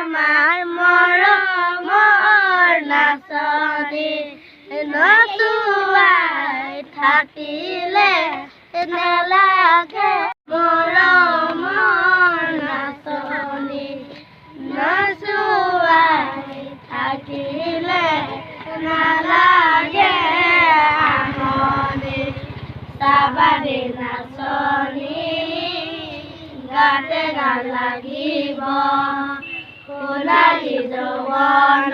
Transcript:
আমাৰ মৰমৰ নাচনী নচুৱাই থাকিলে নেলাগে মৰমৰ নাচনী নচুৱাই থাকিলে নালাগে আমনি চাবাৰী নাচনী গাতে গান লাগিব সোণালী যৌৱন